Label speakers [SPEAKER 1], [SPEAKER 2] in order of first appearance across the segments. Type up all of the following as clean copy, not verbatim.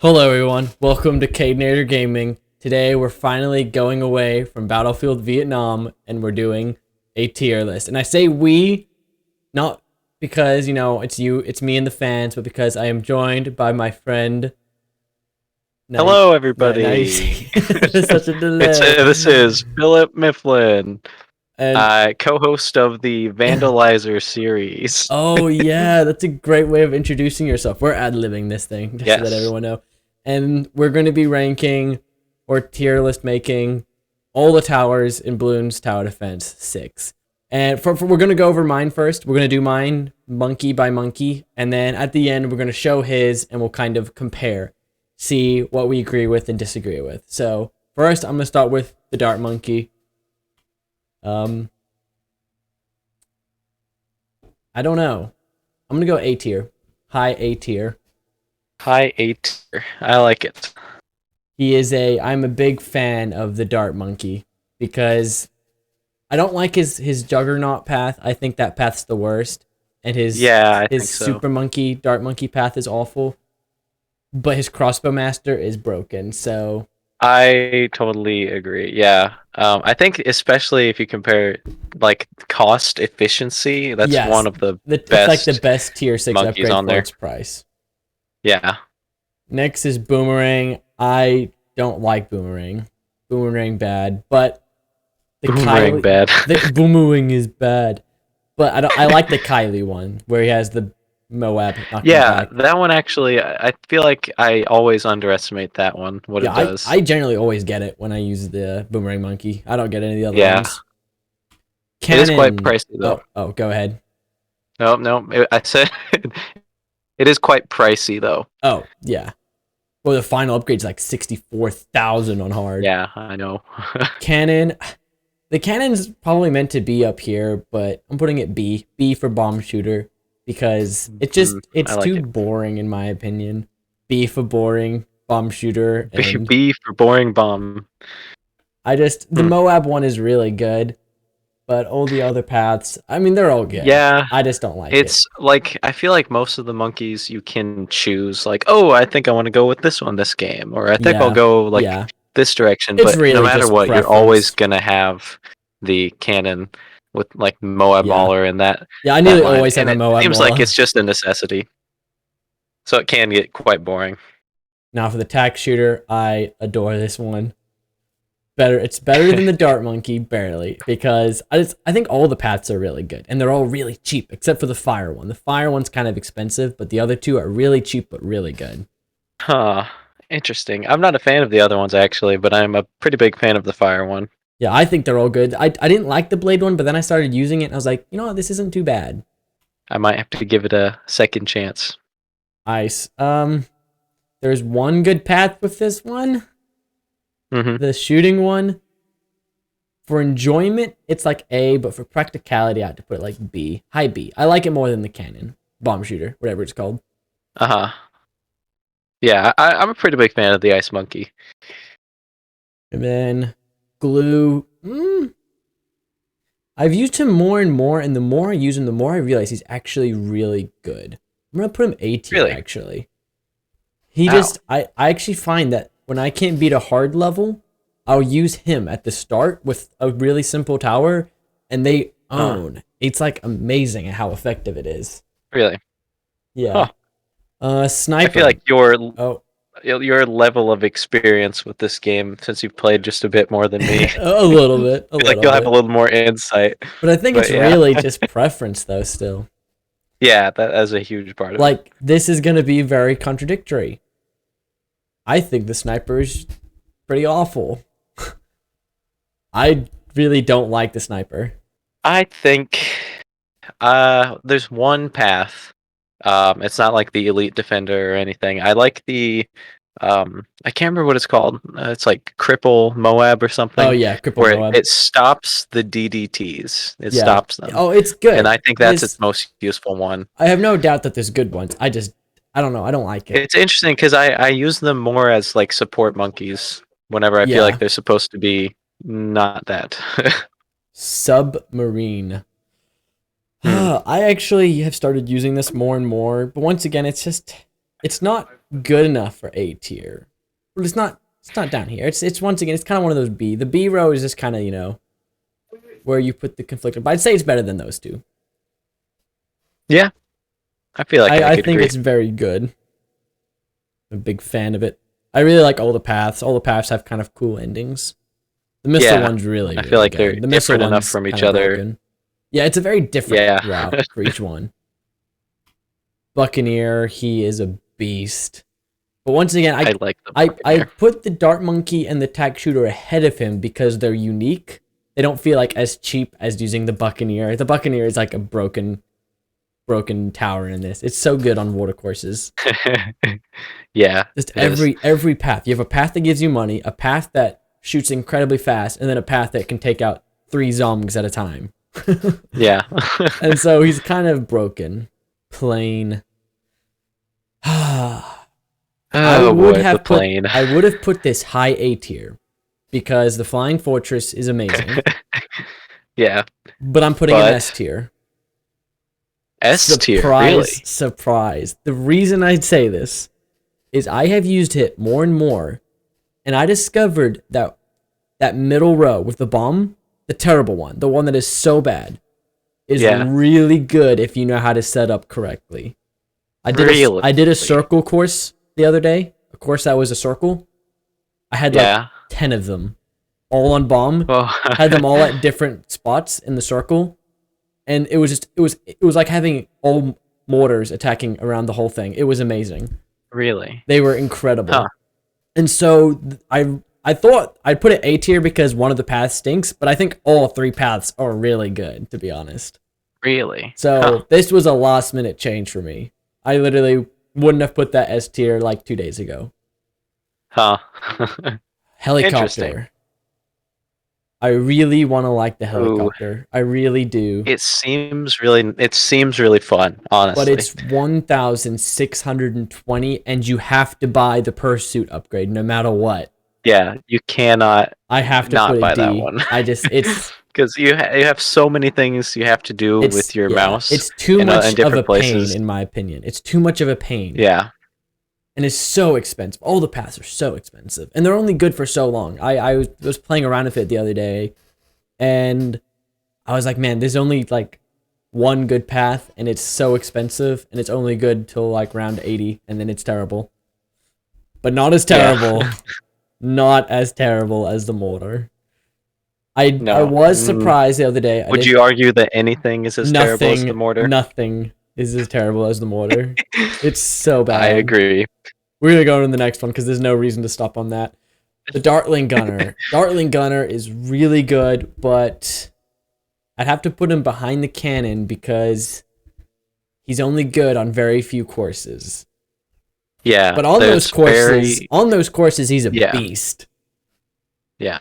[SPEAKER 1] Hello everyone, welcome to Cadenator Gaming. Today we're finally going away from Battlefield Vietnam and we're doing a tier list. And I say we, not because, it's me and the fans, but because I am joined by my friend.
[SPEAKER 2] Hello,
[SPEAKER 1] Now you
[SPEAKER 2] everybody.
[SPEAKER 1] see, there's such a delay.
[SPEAKER 2] This is Phillip Mifflin,
[SPEAKER 1] And
[SPEAKER 2] co-host of the VANdalizers series.
[SPEAKER 1] oh yeah, that's a great way of introducing yourself. We're ad-libbing this thing, just so that
[SPEAKER 2] Yes.
[SPEAKER 1] everyone know. And we're going to be ranking or tier list making all the towers in Bloons Tower Defense 6. And we're going to go over mine first. We're going to do mine monkey by monkey. And then at the end, we're going to show his and we'll kind of compare, see what we agree with and disagree with. So first, I'm going to start with the dart monkey. I don't know. I'm going to go A tier. High A tier.
[SPEAKER 2] High 8. I like it.
[SPEAKER 1] I'm a big fan of the dart monkey because I don't like his juggernaut path. I think that path's the worst. And his
[SPEAKER 2] Yeah, I think so.
[SPEAKER 1] super monkey, dart monkey path is awful. But his crossbow master is broken, so
[SPEAKER 2] I totally agree. Yeah. I think especially if you compare like cost efficiency, that's
[SPEAKER 1] yes,
[SPEAKER 2] one of the
[SPEAKER 1] it's
[SPEAKER 2] best
[SPEAKER 1] like the best tier 6
[SPEAKER 2] monkeys
[SPEAKER 1] upgrade
[SPEAKER 2] on
[SPEAKER 1] for
[SPEAKER 2] there.
[SPEAKER 1] its price.
[SPEAKER 2] Yeah.
[SPEAKER 1] Next is Boomerang. I don't like Boomerang. Boomerang bad, but
[SPEAKER 2] Boomerang bad.
[SPEAKER 1] The Boomerang is bad. But I like the Kylie one where he has the Moab knocking
[SPEAKER 2] Yeah,
[SPEAKER 1] back.
[SPEAKER 2] that one actually, I feel like I always underestimate that one, what it does.
[SPEAKER 1] I generally always get it when I use the Boomerang Monkey. I don't get any of the other
[SPEAKER 2] Yeah.
[SPEAKER 1] ones.
[SPEAKER 2] It is quite
[SPEAKER 1] Cannon.
[SPEAKER 2] pricey though.
[SPEAKER 1] Oh, go ahead.
[SPEAKER 2] No, I said it is quite pricey though.
[SPEAKER 1] Oh, yeah. Well, the final upgrade's like 64,000 on hard.
[SPEAKER 2] Yeah, I know.
[SPEAKER 1] Cannon. The cannon's probably meant to be up here, but I'm putting it B. B for bomb shooter because it's
[SPEAKER 2] like
[SPEAKER 1] too
[SPEAKER 2] it.
[SPEAKER 1] boring in my opinion. B for boring, bomb shooter, and
[SPEAKER 2] B for boring bomb.
[SPEAKER 1] the Moab one is really good, but all the other paths, I mean, they're all good.
[SPEAKER 2] Yeah,
[SPEAKER 1] I just don't like it.
[SPEAKER 2] it's like I feel like most of the monkeys you can choose like, oh, I think I want to go with this one this game, or I think I'll go like this direction.
[SPEAKER 1] It's
[SPEAKER 2] But
[SPEAKER 1] really
[SPEAKER 2] no matter
[SPEAKER 1] just
[SPEAKER 2] what, you're
[SPEAKER 1] preference.
[SPEAKER 2] always gonna have the cannon with like Moab Mauler and that.
[SPEAKER 1] Yeah, I nearly always have a Moab
[SPEAKER 2] It seems
[SPEAKER 1] Mauler.
[SPEAKER 2] like it's just a necessity, so it can get quite boring.
[SPEAKER 1] Now for the tack shooter, I adore this one. It's better than the dart monkey, barely, because I think all the paths are really good and they're all really cheap except for the fire one. The fire one's kind of expensive, but the other two are really cheap but really good.
[SPEAKER 2] Huh. Interesting. I'm not a fan of the other ones actually, but I'm a pretty big fan of the fire one.
[SPEAKER 1] Yeah, I think they're all good. I didn't like the blade one, but then I started using it and I was like, you know what, this isn't too bad.
[SPEAKER 2] I might have to give it a second chance.
[SPEAKER 1] Ice. There's one good path with this one. The shooting one. For enjoyment, it's like A, but for practicality, I have to put it like B. High B. I like it more than the cannon. Bomb shooter, whatever it's called.
[SPEAKER 2] Yeah, I'm a pretty big fan of the ice monkey.
[SPEAKER 1] And then glue. I've used him more and more, and the more I use him, the more I realize he's actually really good. I'm gonna put him A tier,
[SPEAKER 2] Really?
[SPEAKER 1] actually. I actually find that when I can't beat a hard level, I'll use him at the start with a really simple tower, and they own. It's like amazing at how effective it is.
[SPEAKER 2] Really?
[SPEAKER 1] Yeah. Sniper.
[SPEAKER 2] I feel like your level of experience with this game, since you've played just a bit more than me,
[SPEAKER 1] a little bit.
[SPEAKER 2] I feel like you'll have a little more insight.
[SPEAKER 1] But I think it's really just preference, though. Still.
[SPEAKER 2] Yeah, that's a huge part of it.
[SPEAKER 1] Like, this is gonna be very contradictory. I think the sniper is pretty awful. I really don't like the sniper.
[SPEAKER 2] I think there's one path. It's not like the elite defender or anything. I like the I can't remember what it's called. It's like cripple Moab or something.
[SPEAKER 1] Oh yeah, cripple
[SPEAKER 2] where
[SPEAKER 1] Moab.
[SPEAKER 2] it stops the DDTs. It stops them.
[SPEAKER 1] Oh, it's good.
[SPEAKER 2] And I think that's its most useful one.
[SPEAKER 1] I have no doubt that there's good ones. I don't know. I don't like it.
[SPEAKER 2] It's interesting because I use them more as like support monkeys whenever I feel like they're supposed to be not that.
[SPEAKER 1] Submarine. I actually have started using this more and more, but once again, it's not good enough for A tier. But it's not. It's not down here. It's once again. It's kind of one of those B. The B row is just kind of where you put the conflictor. But I'd say it's better than those two.
[SPEAKER 2] Yeah, I feel like I
[SPEAKER 1] I
[SPEAKER 2] could
[SPEAKER 1] think
[SPEAKER 2] agree.
[SPEAKER 1] it's very good. I'm a big fan of it. I really like all the paths. All the paths have kind of cool endings. The missile one's really,
[SPEAKER 2] I
[SPEAKER 1] really
[SPEAKER 2] feel like
[SPEAKER 1] good.
[SPEAKER 2] they're
[SPEAKER 1] The missile
[SPEAKER 2] different enough
[SPEAKER 1] one's
[SPEAKER 2] from each
[SPEAKER 1] kinda
[SPEAKER 2] other.
[SPEAKER 1] broken. Yeah, it's a very different
[SPEAKER 2] Yeah.
[SPEAKER 1] route for each one. Buccaneer, he is a beast. But once again,
[SPEAKER 2] I like the
[SPEAKER 1] I
[SPEAKER 2] Buccaneer.
[SPEAKER 1] put the dart monkey and the tack shooter ahead of him because they're unique. They don't feel like as cheap as using the Buccaneer. The Buccaneer is like a broken tower in this. It's so good on water courses.
[SPEAKER 2] Yeah.
[SPEAKER 1] Just
[SPEAKER 2] it is.
[SPEAKER 1] every path. You have a path that gives you money, a path that shoots incredibly fast, and then a path that can take out 3 zombies at a time.
[SPEAKER 2] Yeah.
[SPEAKER 1] And so he's kind of broken. Plain.
[SPEAKER 2] Oh boy, the plane.
[SPEAKER 1] I would have put this high A tier because the Flying Fortress is amazing.
[SPEAKER 2] Yeah.
[SPEAKER 1] But I'm putting an S tier.
[SPEAKER 2] S tier, really?
[SPEAKER 1] Surprise. The reason I'd say this is I have used it more and more, and I discovered that middle row with the bomb, the terrible one, the one that is so bad, is really good if you know how to set up correctly. I did a circle course the other day, a course that was a circle. I had like 10 of them, all on bomb.
[SPEAKER 2] Oh.
[SPEAKER 1] Had them all at different spots in the circle. And it was like having all mortars attacking around the whole thing. It was amazing.
[SPEAKER 2] Really?
[SPEAKER 1] They were incredible.
[SPEAKER 2] Huh.
[SPEAKER 1] And so I thought I'd put it A tier because one of the paths stinks, but I think all 3 paths are really good, to be honest.
[SPEAKER 2] Really?
[SPEAKER 1] So this was a last minute change for me. I literally wouldn't have put that S tier like 2 days ago.
[SPEAKER 2] Huh.
[SPEAKER 1] Helicopter. I really want to like the helicopter. I really do.
[SPEAKER 2] It seems really fun, honestly.
[SPEAKER 1] But it's 1,620 and you have to buy the pursuit upgrade no matter what.
[SPEAKER 2] Yeah, you cannot
[SPEAKER 1] I have to
[SPEAKER 2] not
[SPEAKER 1] put
[SPEAKER 2] buy
[SPEAKER 1] it D.
[SPEAKER 2] that one.
[SPEAKER 1] It's
[SPEAKER 2] because you have so many things you have to do with your mouse.
[SPEAKER 1] It's too much of a
[SPEAKER 2] places.
[SPEAKER 1] pain in my opinion. It's too much of a pain.
[SPEAKER 2] Yeah.
[SPEAKER 1] And it's so expensive. All the paths are so expensive. And they're only good for so long. I was playing around with it the other day, and I was like, man, there's only like one good path, and it's so expensive, and it's only good till like round 80, and then it's terrible. But not as terrible. Yeah. Not as terrible as the Mortar. I was surprised the other day.
[SPEAKER 2] Would you argue that anything is as terrible as the Mortar?
[SPEAKER 1] Nothing is as terrible as the Mortar. It's so bad.
[SPEAKER 2] I agree.
[SPEAKER 1] We're going to go to the next one because there's no reason to stop on that. The Dartling Gunner. Dartling Gunner is really good, but I'd have to put him behind the cannon because he's only good on very few courses.
[SPEAKER 2] Yeah.
[SPEAKER 1] But on those courses, he's a beast.
[SPEAKER 2] Yeah.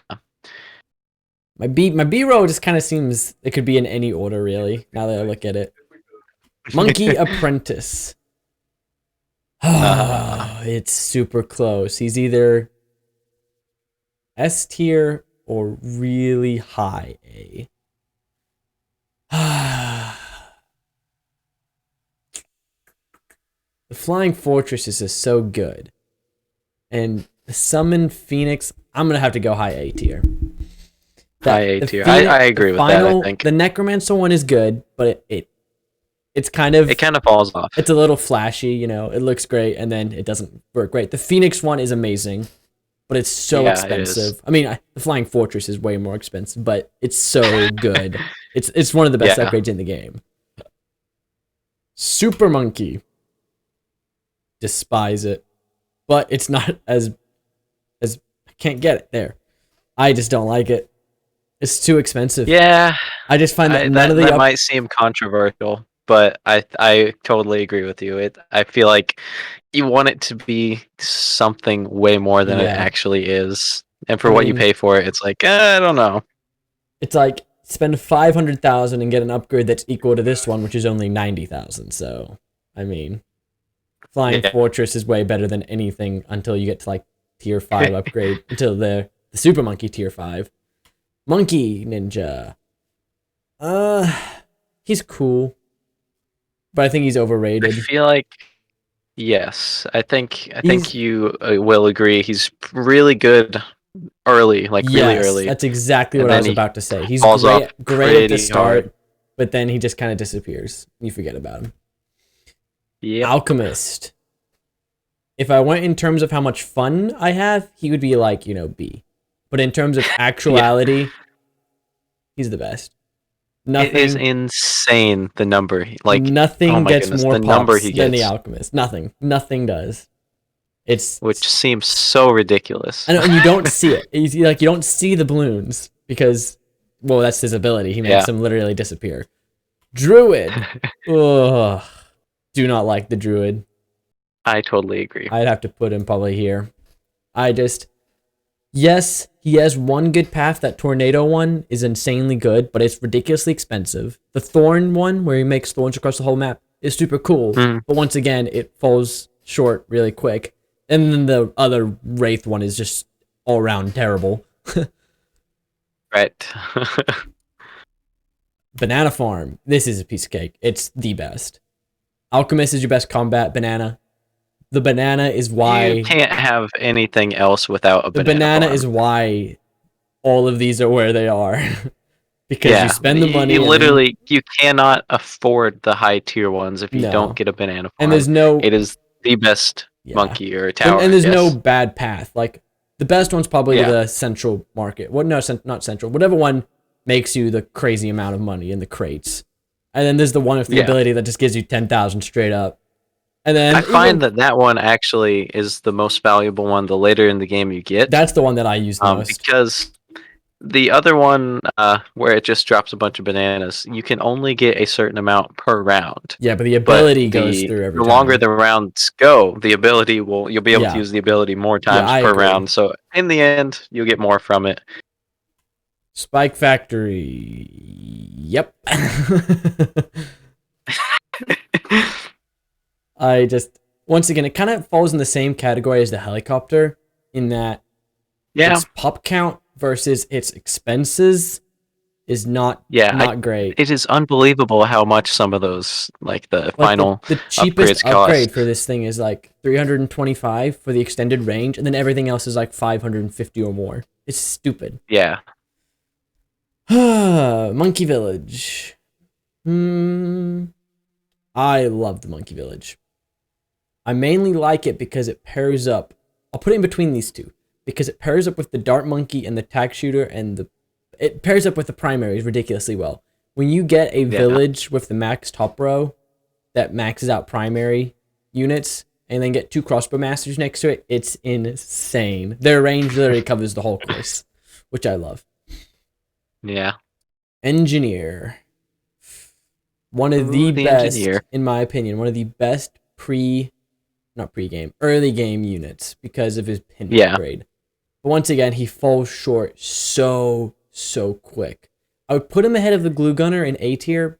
[SPEAKER 1] My B row just kind of seems it could be in any order, really, now that I look at it. Monkey Apprentice. It's super close. He's either S tier or really high A. The Flying Fortress is just so good. And the Summon Phoenix, I'm going to have to go high A tier.
[SPEAKER 2] High A tier. I agree with that, I think.
[SPEAKER 1] The Necromancer one is good, but it's kind of...
[SPEAKER 2] It kind of falls off.
[SPEAKER 1] It's a little flashy, it looks great, and then it doesn't work great. The Phoenix one is amazing, but it's so expensive. I mean, the Flying Fortress is way more expensive, but it's so good. It's one of the best upgrades in the game. Super Monkey. Despise it. But it's not as I can't get it there. I just don't like it. It's too expensive.
[SPEAKER 2] Yeah.
[SPEAKER 1] I just find that none of the
[SPEAKER 2] that might seem controversial, but I totally agree with you. I feel like you want it to be something way more than it actually is. And for what you pay for it, it's like, I don't know.
[SPEAKER 1] It's like spend 500,000 and get an upgrade that's equal to this one, which is only 90,000. So, I mean, Flying Fortress is way better than anything until you get to like tier 5 upgrade, until the Super Monkey tier 5. Monkey Ninja. He's cool, but I think he's overrated.
[SPEAKER 2] I feel like Yes, I
[SPEAKER 1] He's
[SPEAKER 2] think you will agree. He's really good early, like really
[SPEAKER 1] Yes,
[SPEAKER 2] early,
[SPEAKER 1] that's exactly
[SPEAKER 2] and
[SPEAKER 1] what I
[SPEAKER 2] then
[SPEAKER 1] was
[SPEAKER 2] he
[SPEAKER 1] about to say. He's
[SPEAKER 2] falls off
[SPEAKER 1] great at the
[SPEAKER 2] pretty hard.
[SPEAKER 1] start, but then he just kind of disappears. You forget about him.
[SPEAKER 2] Yep.
[SPEAKER 1] Alchemist. If I went in terms of how much fun I have, he would be like, B. But in terms of
[SPEAKER 2] Yeah.
[SPEAKER 1] actuality, he's the best.
[SPEAKER 2] It is
[SPEAKER 1] Nothing
[SPEAKER 2] insane the number. Like, oh
[SPEAKER 1] nothing
[SPEAKER 2] my
[SPEAKER 1] gets
[SPEAKER 2] goodness,
[SPEAKER 1] more
[SPEAKER 2] the number
[SPEAKER 1] pops
[SPEAKER 2] he
[SPEAKER 1] than the
[SPEAKER 2] gets,
[SPEAKER 1] Alchemist. Nothing. Nothing does. It's
[SPEAKER 2] which seems so ridiculous.
[SPEAKER 1] I know, and you don't see it. You don't see the balloons because, well, that's his ability. He makes
[SPEAKER 2] Yeah.
[SPEAKER 1] them literally disappear. Druid. Ugh. Do not like the Druid.
[SPEAKER 2] I totally agree.
[SPEAKER 1] I'd have to put him probably here. Yes, he has one good path. That Tornado one is insanely good, but it's ridiculously expensive. The Thorn one, where he makes thorns across the whole map, is super cool.
[SPEAKER 2] Mm.
[SPEAKER 1] But once again, it falls short really quick. And then the other Wraith one is just all around terrible.
[SPEAKER 2] Right.
[SPEAKER 1] Banana Farm. This is a piece of cake. It's the best. Alchemist is your best combat banana. The banana is why
[SPEAKER 2] You can't have anything else without a
[SPEAKER 1] the
[SPEAKER 2] banana
[SPEAKER 1] banana
[SPEAKER 2] farm.
[SPEAKER 1] is why all of these are where they are. Because
[SPEAKER 2] Yeah,
[SPEAKER 1] you spend the money
[SPEAKER 2] you
[SPEAKER 1] and
[SPEAKER 2] literally you cannot afford the high tier ones if you
[SPEAKER 1] no.
[SPEAKER 2] don't get a banana
[SPEAKER 1] And
[SPEAKER 2] farm.
[SPEAKER 1] there's no
[SPEAKER 2] It is the best
[SPEAKER 1] yeah.
[SPEAKER 2] monkey or tower.
[SPEAKER 1] And there's
[SPEAKER 2] yes.
[SPEAKER 1] no bad path. Like the best one's probably
[SPEAKER 2] Yeah.
[SPEAKER 1] the central market. What no, not central. Whatever one makes you the crazy amount of money in the crates. And then there's the one with the ability that just gives you 10,000 straight up. And then
[SPEAKER 2] I find that one actually is the most valuable one the later in the game you get.
[SPEAKER 1] That's the one that I use the most.
[SPEAKER 2] Because the other one, where it just drops a bunch of bananas, you can only get a certain amount per round.
[SPEAKER 1] Yeah, but the ability goes through every time.
[SPEAKER 2] The longer the rounds go, the ability you'll be able to use the ability more times per round. So in the end, you'll get more from it.
[SPEAKER 1] Spike Factory. Yep. Once again, it kind of falls in the same category as the helicopter in that its pop count versus its expenses is not great.
[SPEAKER 2] It is unbelievable how much some of those, like the final
[SPEAKER 1] the cheapest upgrade
[SPEAKER 2] cost.
[SPEAKER 1] for this thing is like 325 for the extended range, and then everything else is like 550 or more. It's stupid.
[SPEAKER 2] Yeah.
[SPEAKER 1] Monkey Village. I love the Monkey Village. I mainly like it because it pairs up. I'll put it in between these two because it pairs up with the Dart Monkey and the Tack Shooter, and it pairs up with the primaries ridiculously well. When you get a village with the max top row that maxes out primary units and then get 2 crossbow masters next to it, it's insane. Their range literally covers the whole course, which I love.
[SPEAKER 2] Yeah.
[SPEAKER 1] Engineer. One of the best, in my opinion, one of the best early game units because of his pin upgrade. But once again, he falls short so quick. I would put him ahead of the Glue Gunner in A tier,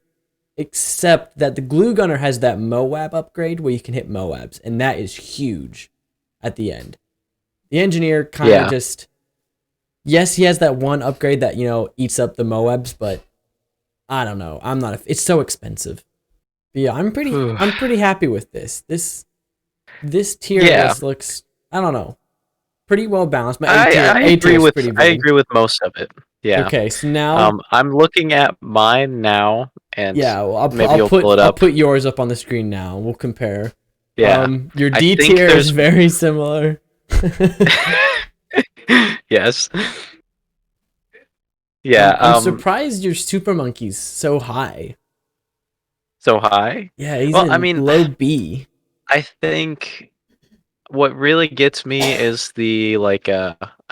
[SPEAKER 1] except that the Glue Gunner has that Moab upgrade where you can hit Moabs, and that is huge at the end. The Engineer kind of just... Yes, he has that one upgrade that, eats up the Moabs, but I don't know. It's so expensive. But yeah, I'm pretty happy with this. This tier list looks, I don't know, pretty well balanced.
[SPEAKER 2] I agree with most of it. Yeah.
[SPEAKER 1] Okay, so now
[SPEAKER 2] I'm looking at mine now, and
[SPEAKER 1] I'll put yours up on the screen now. We'll compare.
[SPEAKER 2] Yeah.
[SPEAKER 1] Your D tier is very similar.
[SPEAKER 2] Yes. Yeah.
[SPEAKER 1] I'm surprised your Super Monkey's so high.
[SPEAKER 2] So high?
[SPEAKER 1] Yeah, he's low B.
[SPEAKER 2] I think what really gets me is the I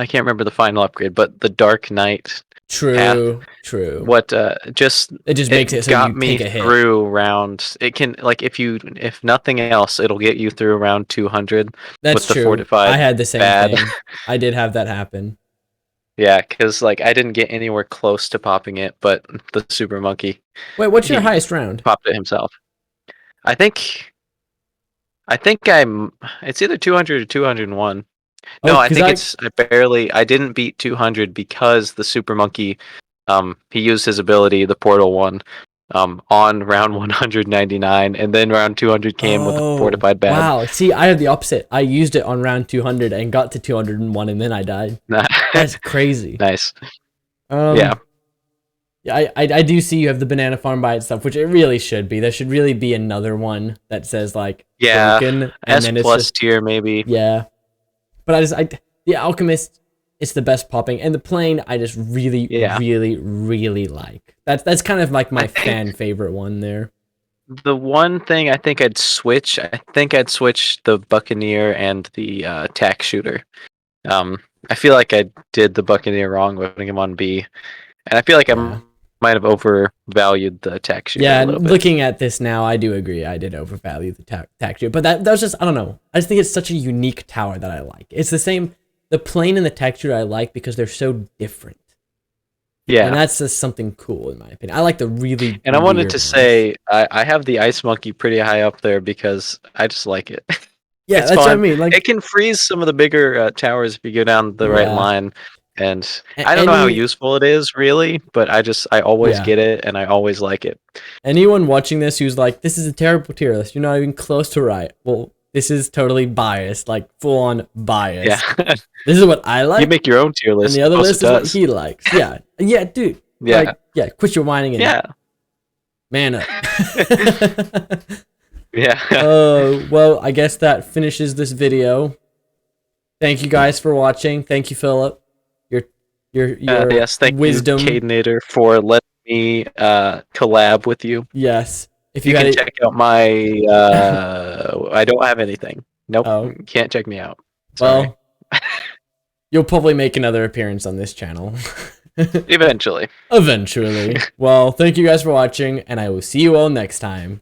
[SPEAKER 2] can't remember the final upgrade, but the Dark Knight.
[SPEAKER 1] True.
[SPEAKER 2] What it just
[SPEAKER 1] makes it so
[SPEAKER 2] got
[SPEAKER 1] you
[SPEAKER 2] me
[SPEAKER 1] take a hit
[SPEAKER 2] through round. It can if nothing else, it'll get you through around 200.
[SPEAKER 1] That's
[SPEAKER 2] with
[SPEAKER 1] true.
[SPEAKER 2] The fortified
[SPEAKER 1] I had the same thing. I did have that happen.
[SPEAKER 2] Yeah, because I didn't get anywhere close to popping it, but the Super Monkey.
[SPEAKER 1] Wait, what's your highest round?
[SPEAKER 2] Popped it himself. I think it's either 200 or 201. No, I think I didn't beat 200 because the Super Monkey, he used his ability, the portal one, on round 199, and then round 200 came with a
[SPEAKER 1] Oh,
[SPEAKER 2] fortified bad.
[SPEAKER 1] wow. See, I had the opposite. I used it on round 200 and got to 201, and then I died. That's crazy.
[SPEAKER 2] Nice.
[SPEAKER 1] Um,
[SPEAKER 2] Yeah.
[SPEAKER 1] yeah, I do see you have the banana farm by itself, which it really should be. There should really be another one that says like
[SPEAKER 2] Yeah.
[SPEAKER 1] broken, and
[SPEAKER 2] S
[SPEAKER 1] then it's
[SPEAKER 2] plus
[SPEAKER 1] just
[SPEAKER 2] tier maybe.
[SPEAKER 1] yeah. But the Alchemist is the best popping, and the plane I just really,
[SPEAKER 2] Yeah.
[SPEAKER 1] really like. That's kind of like my
[SPEAKER 2] I think-
[SPEAKER 1] fan favorite one there.
[SPEAKER 2] The one thing I think I'd switch, the Buccaneer and the tack shooter. I feel like I did the Buccaneer wrong with putting him on B, and I feel like
[SPEAKER 1] Yeah.
[SPEAKER 2] I might have overvalued the tack shooter
[SPEAKER 1] Yeah,
[SPEAKER 2] a little bit.
[SPEAKER 1] looking at this now, I do agree. I did overvalue the tack shooter, but that was just I don't know. I just think it's such a unique tower that I like. It's the same. The plane and the tack shooter I like because they're so different.
[SPEAKER 2] Yeah,
[SPEAKER 1] And that's just something cool in my opinion. I like the really.
[SPEAKER 2] and I wanted
[SPEAKER 1] weird
[SPEAKER 2] to
[SPEAKER 1] ones.
[SPEAKER 2] say I have the Ice Monkey pretty high up there because I just like it.
[SPEAKER 1] Yeah,
[SPEAKER 2] it's
[SPEAKER 1] that's what I
[SPEAKER 2] fun.
[SPEAKER 1] mean. Like,
[SPEAKER 2] It can freeze some of the bigger towers if you go down the right
[SPEAKER 1] Yeah.
[SPEAKER 2] line. And I don't know how
[SPEAKER 1] any
[SPEAKER 2] useful it is really, but I always
[SPEAKER 1] Yeah.
[SPEAKER 2] get it and I always like it.
[SPEAKER 1] anyone watching this who's like, this is a terrible tier list. You're not even close to right. Well, this is totally biased, like full on biased.
[SPEAKER 2] Yeah.
[SPEAKER 1] This is what I like.
[SPEAKER 2] You make your own tier
[SPEAKER 1] and
[SPEAKER 2] list.
[SPEAKER 1] the other
[SPEAKER 2] Most
[SPEAKER 1] list
[SPEAKER 2] it
[SPEAKER 1] is what
[SPEAKER 2] does.
[SPEAKER 1] he likes. Yeah, yeah, dude.
[SPEAKER 2] Yeah.
[SPEAKER 1] Like, yeah. Quit your whining and
[SPEAKER 2] Yeah.
[SPEAKER 1] man up.
[SPEAKER 2] Yeah.
[SPEAKER 1] Well, I guess that finishes this video. Thank you guys for watching. Thank you, Philip. Your
[SPEAKER 2] Yes, thank
[SPEAKER 1] wisdom.
[SPEAKER 2] you, Cadenator, for letting me collab with you.
[SPEAKER 1] Yes. If
[SPEAKER 2] You
[SPEAKER 1] you
[SPEAKER 2] can
[SPEAKER 1] had
[SPEAKER 2] check out my I don't have anything. Nope.
[SPEAKER 1] Oh.
[SPEAKER 2] Can't check me out. Sorry.
[SPEAKER 1] well, you'll probably make another appearance on this channel.
[SPEAKER 2] Eventually.
[SPEAKER 1] Eventually. Well, thank you guys for watching, and I will see you all next time.